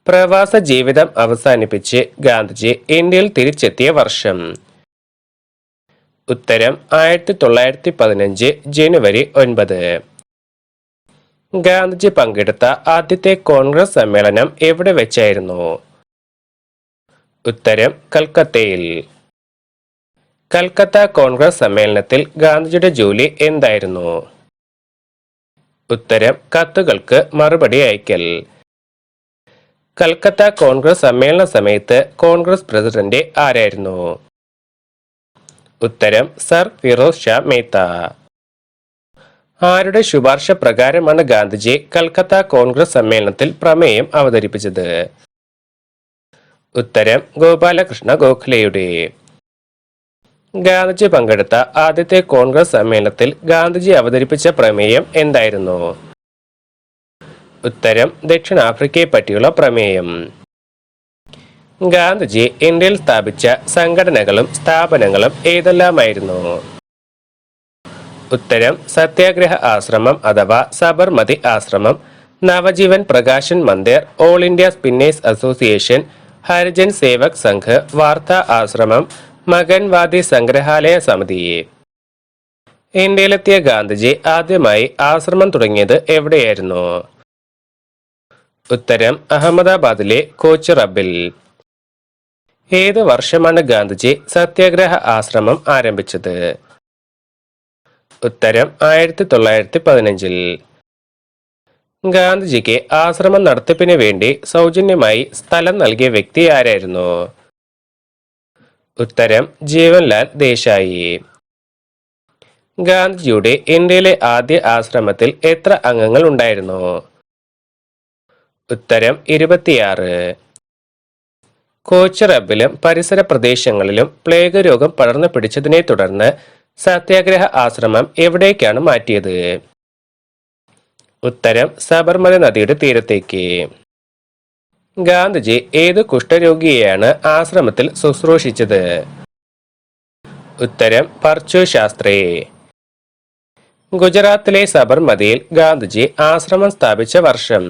പ്രവാസ ജീവിതം അവസാനിപ്പിച്ച് ഗാന്ധിജി ഇന്ത്യയിൽ തിരിച്ചെത്തിയ വർഷം. ഉത്തരം 1915 ജനുവരി 9. ഗാന്ധിജി പങ്കെടുത്ത ആദ്യത്തെ കോൺഗ്രസ് സമ്മേളനം എവിടെ വെച്ചായിരുന്നു? ഉത്തരം കൽക്കത്തയിൽ. കൽക്കത്ത കോൺഗ്രസ് സമ്മേളനത്തിൽ ഗാന്ധിജിയുടെ ജോലി എന്തായിരുന്നു? ഉത്തരം കത്തുകൾക്ക് മറുപടി അയക്കൽ. കൽക്കത്ത കോൺഗ്രസ് സമ്മേളന സമയത്ത് കോൺഗ്രസ് പ്രസിഡന്റ് ആരായിരുന്നു? ഉത്തരം സർ ഫിറോസ് ഷാ മേത്ത. ആരുടെ ശുപാർശ പ്രകാരമാണ് ഗാന്ധിജി കൽക്കത്ത കോൺഗ്രസ് സമ്മേളനത്തിൽ പ്രമേയം അവതരിപ്പിച്ചത്? ഉത്തരം ഗോപാലകൃഷ്ണ ഗോഖലെയുടെ. ഗാന്ധിജി പങ്കെടുത്ത ആദ്യത്തെ കോൺഗ്രസ് സമ്മേളനത്തിൽ ഗാന്ധിജി അവതരിപ്പിച്ച പ്രമേയം എന്തായിരുന്നു? ഉത്തരം ദക്ഷിണാഫ്രിക്കയെ പറ്റിയുള്ള പ്രമേയം. ഗാന്ധിജി ഇന്ത്യയിൽ സ്ഥാപിച്ച സംഘടനകളും സ്ഥാപനങ്ങളും ഏതെല്ലാമായിരുന്നു? ഉത്തരം സത്യാഗ്രഹ ആശ്രമം അഥവാ സബർമതി ആശ്രമം, Navajeevan Prakashan Mandir, all India spinners association, Harijan Sevak Sangh, വാർത്താ ആശ്രമം, മകൻവാദി സംഗ്രഹാലയ സമിതി. ഇന്ത്യയിലെത്തിയ ഗാന്ധിജി ആദ്യമായി ആശ്രമം തുടങ്ങിയത് എവിടെയായിരുന്നു? ഉത്തരം അഹമ്മദാബാദിലെ കോച്ചറബിൽ. ഏത് വർഷമാണ് ഗാന്ധിജി സത്യാഗ്രഹ ആശ്രമം ആരംഭിച്ചത്? ഉത്തരം 1915. ഗാന്ധിജിക്ക് ആശ്രമം നടത്തിപ്പിന് വേണ്ടി സൗജന്യമായി സ്ഥലം നൽകിയ വ്യക്തി ആരായിരുന്നു? ഉത്തരം ജീവൻലാൽ ദേശായി. ഗാന്ധിജിയുടെ ഇന്ത്യയിലെ ആദ്യ ആശ്രമത്തിൽ എത്ര അംഗങ്ങൾ ഉണ്ടായിരുന്നു? ഉത്തരം 26. കോച്ചറബിലും പരിസര പ്രദേശങ്ങളിലും പ്ലേഗ് രോഗം പടർന്നു പിടിച്ചതിനെ തുടർന്ന് സത്യാഗ്രഹ ആശ്രമം എവിടേക്കാണ് മാറ്റിയത്? ഉത്തരം സബർമതി നദിയുടെ തീരത്തേക്ക്. ഗാന്ധിജി ഏത് കുഷ്ഠരോഗിയെയാണ് ആശ്രമത്തിൽ ശുശ്രൂഷിച്ചത്? ഉത്തരം പർച്ചു ശാസ്ത്രി. ഗുജറാത്തിലെ സബർമതിയിൽ ഗാന്ധിജി ആശ്രമം സ്ഥാപിച്ച വർഷം?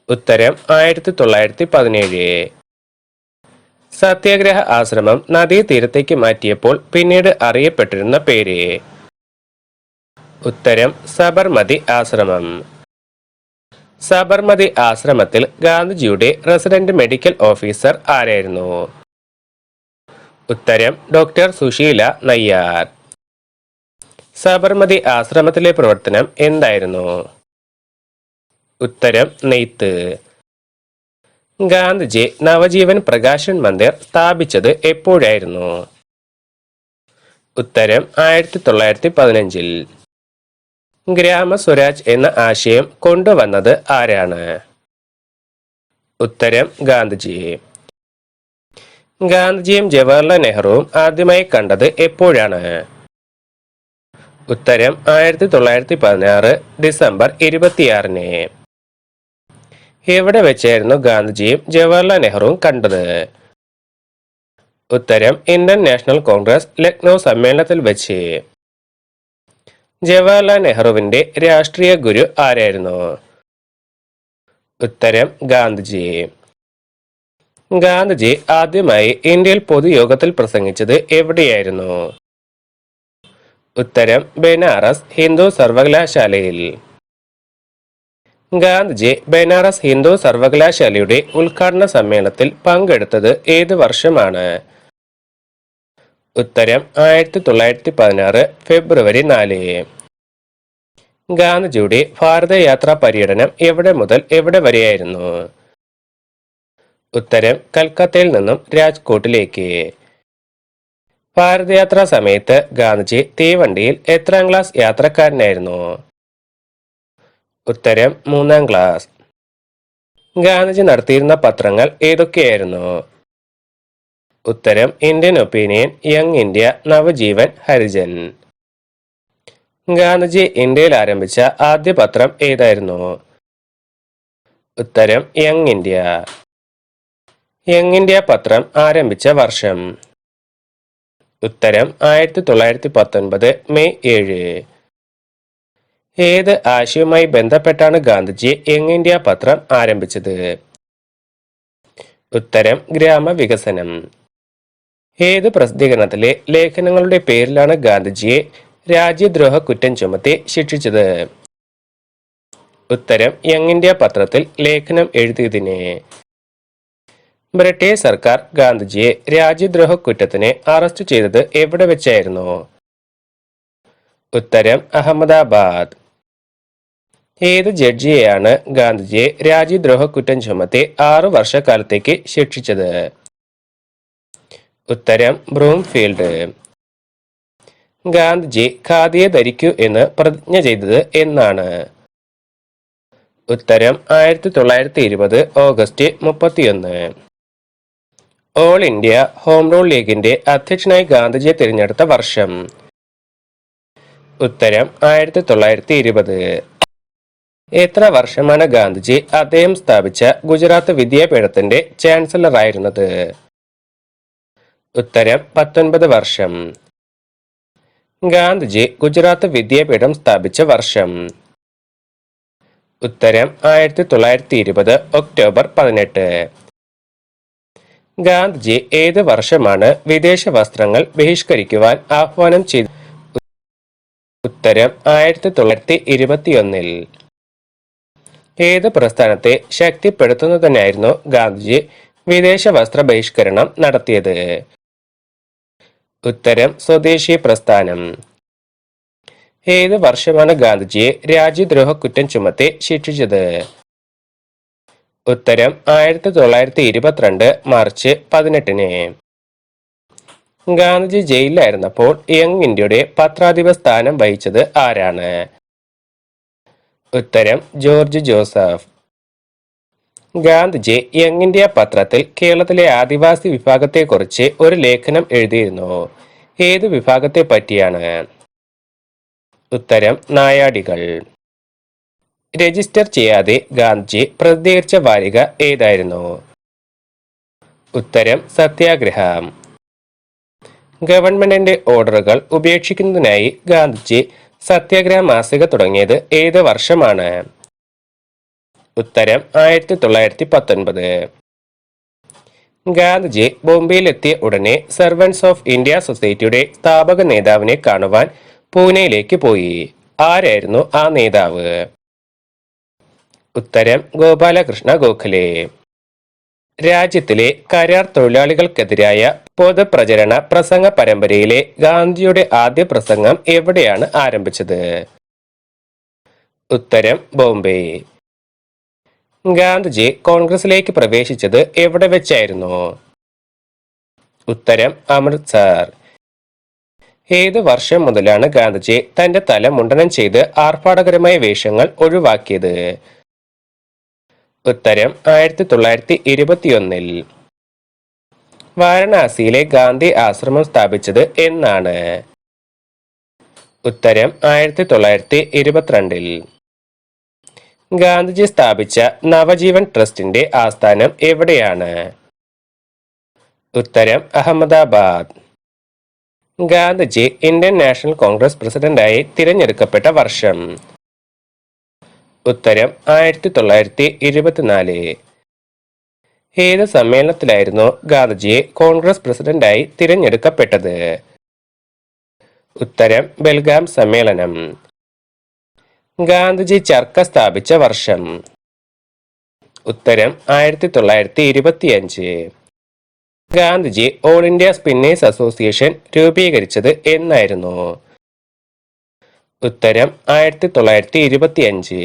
ഉത്തരം 1917. സത്യാഗ്രഹ ആശ്രമം നദീതീരത്തേക്ക് മാറ്റിയപ്പോൾ പിന്നീട് അറിയപ്പെട്ടിരുന്ന പേര്? ഉത്തരം സബർമതി ആശ്രമം. സബർമതി ആശ്രമത്തിൽ ഗാന്ധിജിയുടെ റെസിഡന്റ് മെഡിക്കൽ ഓഫീസർ ആരായിരുന്നു? ഉത്തരം ഡോക്ടർ സുശീല നയ്യാർ. സബർമതി ആശ്രമത്തിലെ പ്രവർത്തനം എന്തായിരുന്നു? ഉത്തരം നെയ്ത്ത്. ഗാന്ധിജി നവജീവൻ പ്രകാശൻ മന്ദിർ സ്ഥാപിച്ചത് എപ്പോഴായിരുന്നു? ഉത്തരം 1915. ഗ്രാമ സ്വരാജ് എന്ന ആശയം കൊണ്ടുവന്നത് ആരാണ്? ഉത്തരം ഗാന്ധിജി. ഗാന്ധിജിയും ജവഹർലാൽ നെഹ്റുവും ആദ്യമായി കണ്ടത് എപ്പോഴാണ്? ഉത്തരം 1916 ഡിസംബർ 26. എവിടെ വെച്ചായിരുന്നു ഗാന്ധിജിയും ജവഹർലാൽ നെഹ്റുവും കണ്ടത്? ഉത്തരം ഇന്ത്യൻ നാഷണൽ കോൺഗ്രസ് ലക്നൗ സമ്മേളനത്തിൽ വെച്ച്. ജവഹർലാൽ നെഹ്റുവിന്റെ രാഷ്ട്രീയ ഗുരു ആരായിരുന്നു? ഉത്തരം ഗാന്ധിജി. ഗാന്ധിജി ആദ്യമായി ഇന്ത്യയിൽ പൊതുയോഗത്തിൽ പ്രസംഗിച്ചത് എവിടെയായിരുന്നു? ഉത്തരം ബനാറസ് ഹിന്ദു സർവകലാശാലയിൽ. ഗാന്ധിജി ബനാറസ് ഹിന്ദു സർവകലാശാലയുടെ ഉദ്ഘാടന സമ്മേളനത്തിൽ പങ്കെടുത്തത് ഏത് വർഷമാണ്? ഉത്തരം 1916 ഫെബ്രുവരി 4. ഗാന്ധിജിയുടെ ഭാരതയാത്രാ പര്യടനം എവിടെ മുതൽ എവിടെ വരെയായിരുന്നു? ഉത്തരം കൽക്കത്തയിൽ നിന്നും രാജ്കോട്ടിലേക്ക്. ഭാരതയാത്രാ സമയത്ത് ഗാന്ധിജി തീവണ്ടിയിൽ എത്രാം ക്ലാസ് യാത്രക്കാരനായിരുന്നു? ഉത്തരം 3ാം ക്ലാസ്. ഗാന്ധിജി നടത്തിയിരുന്ന പത്രങ്ങൾ ഏതൊക്കെയായിരുന്നു? ഉത്തരം Indian opinion, young India, Navajeevan, Harijan. Gandhiji ഇന്ത്യയിൽ ആരംഭിച്ച ആദ്യ പത്രം ഏതായിരുന്നു? ഉത്തരം യങ് ഇന്ത്യ. യങ് ഇന്ത്യ പത്രം ആരംഭിച്ച വർഷം? ഉത്തരം 1919 മെയ് 7. ഏത് ആശയവുമായി ബന്ധപ്പെട്ടാണ് ഗാന്ധിജി യങ് ഇന്ത്യ പത്രം ആരംഭിച്ചത്? ഉത്തരം ഗ്രാമവികസനം. ഏത് പ്രസിദ്ധീകരണത്തിലെ ലേഖനങ്ങളുടെ പേരിലാണ് ഗാന്ധിജിയെ രാജ്യദ്രോഹ കുറ്റം ചുമത്തി ശിക്ഷിച്ചത്? ഉത്തരം യങ് ഇന്ത്യ പത്രത്തിൽ ലേഖനം എഴുതിയതിന്. ബ്രിട്ടീഷ് സർക്കാർ ഗാന്ധിജിയെ രാജ്യദ്രോഹ കുറ്റത്തിന് അറസ്റ്റ് ചെയ്തത് എവിടെ വെച്ചായിരുന്നു? ഉത്തരം അഹമ്മദാബാദ്. ഏത് ജഡ്ജിയെയാണ് ഗാന്ധിജിയെ രാജ്യദ്രോഹ കുറ്റം ചുമത്തി 6 വർഷക്കാലത്തേക്ക് ശിക്ഷിച്ചത്? ഉത്തരം ബ്രൂംഫീൽഡ്. ഗാന്ധിജി ഖാദിയെ ധരിക്കൂ എന്ന് പ്രതിജ്ഞ ചെയ്തത് എന്നാണ്? ഉത്തരം 1920 August 31. All India home rule ലീഗിന്റെ അധ്യക്ഷനായി ഗാന്ധിജിയെ തിരഞ്ഞെടുത്ത വർഷം? ഉത്തരം 1920. എത്ര വർഷമാണ് ഗാന്ധിജി അദ്ദേഹം സ്ഥാപിച്ച ഗുജറാത്ത് വിദ്യാപീഠത്തിന്റെ ചാൻസലറായിരുന്നത്? ഉത്തരം 19 വർഷം. ഗാന്ധിജി ഗുജറാത്ത് വിദ്യാപീഠം സ്ഥാപിച്ച വർഷം? ഉത്തരം 1920 ഒക്ടോബർ 18. ഗാന്ധിജി ഏത് വർഷമാണ് വിദേശ വസ്ത്രങ്ങൾ ബഹിഷ്കരിക്കുവാൻ ആഹ്വാനം ചെയ്തത്? ഉത്തരം 1921. ഏത് പ്രസ്ഥാനത്തെ ശക്തിപ്പെടുത്തുന്നതിനായിരുന്നു ഗാന്ധിജി വിദേശ വസ്ത്ര ബഹിഷ്കരണം നടത്തിയത്? ഉത്തരം സ്വദേശി പ്രസ്ഥാനം. ഏത് വർഷമാണ് ഗാന്ധിജിയെ രാജ്യദ്രോഹ കുറ്റം ചുമത്തി ശിക്ഷിച്ചത്? ഉത്തരം 1922 മാർച്ച് 18. ഗാന്ധിജി ജയിലിലായിരുന്നപ്പോൾ യങ് ഇന്ത്യയുടെ പത്രാധിപ സ്ഥാനം വഹിച്ചത് ആരാണ്? ഉത്തരം George Joseph. Gandhiji young India പത്രത്തിൽ കേരളത്തിലെ ആദിവാസി വിഭാഗത്തെക്കുറിച്ച് ഒരു ലേഖനം എഴുതിയിരുന്നു. ഏത് വിഭാഗത്തെ പറ്റിയാണ്? ഉത്തരം നായാടികൾ. രജിസ്റ്റർ ചെയ്യാതെ ഗാന്ധിജി പ്രസിദ്ധീകരിച്ച വാരിക ഏതായിരുന്നു? ഉത്തരം സത്യാഗ്രഹം. ഗവൺമെന്റിന്റെ ഓർഡറുകൾ ഉപേക്ഷിക്കുന്നതിനായി ഗാന്ധിജി സത്യാഗ്രഹ മാസിക തുടങ്ങിയത് ഏത് വർഷമാണ്? ഉത്തരം 1919. ഗാന്ധിജി ബോംബെയിലെത്തിയ ഉടനെ സർവൻസ് ഓഫ് ഇന്ത്യ സൊസൈറ്റിയുടെ സ്ഥാപക നേതാവിനെ കാണുവാൻ പൂനെയിലേക്ക് പോയി. ആരായിരുന്നു ആ നേതാവ്? ഉത്തരം ഗോപാലകൃഷ്ണ ഗോഖലെ. രാജ്യത്തിലെ കരാർ തൊഴിലാളികൾക്കെതിരായ പൊതുപ്രചരണ പ്രസംഗ പരമ്പരയിലെ ഗാന്ധിജിയുടെ ആദ്യ പ്രസംഗം എവിടെയാണ് ആരംഭിച്ചത്? ഉത്തരം ബോംബെ. ഗാന്ധിജി കോൺഗ്രസിലേക്ക് പ്രവേശിച്ചത് എവിടെ വെച്ചായിരുന്നു? ഉത്തരം അമൃത്സർ. ഏത് വർഷം മുതലാണ് ഗാന്ധിജി തന്റെ തല മുണ്ടനം ചെയ്ത് ആർഭാടകരമായ വേഷങ്ങൾ ഒഴിവാക്കിയത്? ഉത്തരം 1921. വാരണാസിയിലെ ഗാന്ധി ആശ്രമം സ്ഥാപിച്ചത് എന്നാണ്? ഉത്തരം 1922. ഗാന്ധിജി സ്ഥാപിച്ച നവജീവൻ ട്രസ്റ്റിന്റെ ആസ്ഥാനം എവിടെയാണ്? ഉത്തരം അഹമ്മദാബാദ്. ഗാന്ധിജി ഇന്ത്യൻ നാഷണൽ കോൺഗ്രസ് പ്രസിഡന്റായി തിരഞ്ഞെടുക്കപ്പെട്ട വർഷം? ഉത്തരം 1924. ഏത് സമ്മേളനത്തിലായിരുന്നു ഗാന്ധിജിയെ കോൺഗ്രസ് പ്രസിഡന്റായി തിരഞ്ഞെടുക്കപ്പെട്ടത്? ഉത്തരം ബെൽഗാം സമ്മേളനം. ഗാന്ധിജി ചർക്ക സ്ഥാപിച്ച വർഷം? ഉത്തരം 1925. Gandhiji all India spinners association രൂപീകരിച്ചത് എന്നായിരുന്നു? ഉത്തരം 1925.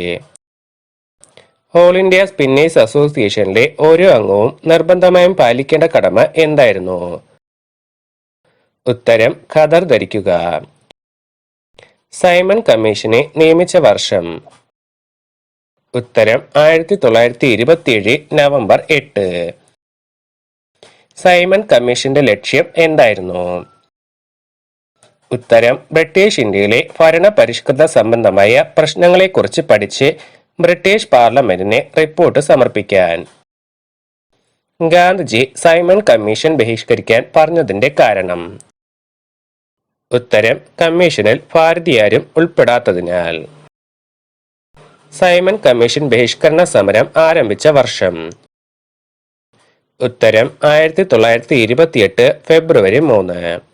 ഓൾ ഇന്ത്യ സ്പിന്നേഴ്സ് അസോസിയേഷനിലെ ഓരോ അംഗവും നിർബന്ധമായും പാലിക്കേണ്ട കടമ എന്തായിരുന്നു? ഉത്തരം ഖദർ ധരിക്കുക. സൈമൺ കമ്മീഷനെ നിയമിച്ച വർഷം? ഉത്തരം 1927 നവംബർ 8. സൈമൺ കമ്മീഷന്റെ ലക്ഷ്യം എന്തായിരുന്നു? ഉത്തരം ബ്രിട്ടീഷ് ഇന്ത്യയിലെ ഭരണ പരിഷ്കൃത സംബന്ധമായ പ്രശ്നങ്ങളെക്കുറിച്ച് പഠിച്ച് ബ്രിട്ടീഷ് പാർലമെന്റിന് റിപ്പോർട്ട് സമർപ്പിക്കാൻ. ഗാന്ധിജി സൈമൺ കമ്മീഷൻ ബഹിഷ്കരിക്കാൻ പറഞ്ഞതിന്റെ കാരണം? ഉത്തരം കമ്മീഷനിൽ ഭാരതീയരും ഉൾപ്പെടാത്തതിനാൽ. സൈമൺ കമ്മീഷൻ ബഹിഷ്കരണ സമരം ആരംഭിച്ച വർഷം? ഉത്തരം 1928 ഫെബ്രുവരി 3.